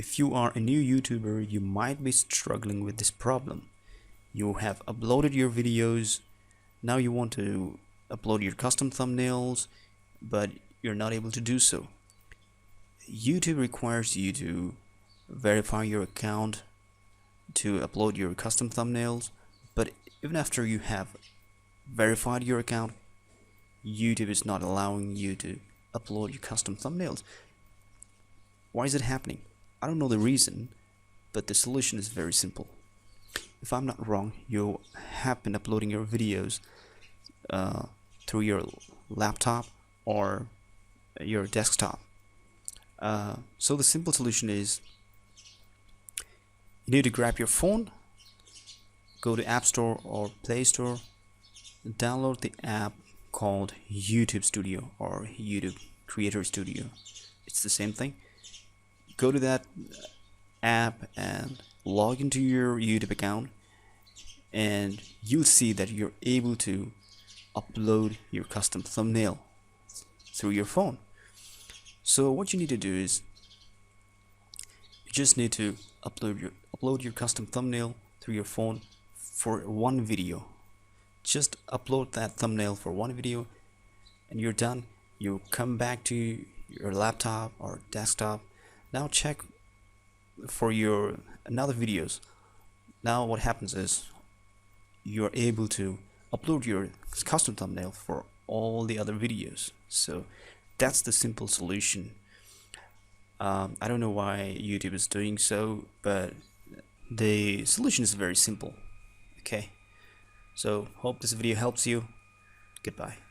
If you are a new YouTuber, you might be struggling with this problem. You have uploaded your videos, now you want to upload your custom thumbnails, but you're not able to do so. YouTube requires you to verify your account to upload your custom thumbnails, but even after you have verified your account, YouTube is not allowing you to upload your custom thumbnails. Why is it happening? I don't know the reason, but the solution is very simple. If I'm not wrong, you have been uploading your videos through your laptop or your desktop. So the simple solution is you need to grab your phone, go to App Store or Play Store, download the app called YouTube Studio or YouTube Creator Studio. It's the same thing. Go to that app and log into your YouTube account, and you'll see that you're able to upload your custom thumbnail through your phone. So what you need to do is you just need to upload your custom thumbnail through your phone for one video. Just upload that thumbnail for one video and you're done. You come back to your laptop or desktop. Now check for your another videos. Now what happens is you're able to upload your custom thumbnail for all the other videos. So that's the simple solution. I don't know why YouTube is doing so, but the solution is very simple. Okay, so hope this video helps you. Goodbye.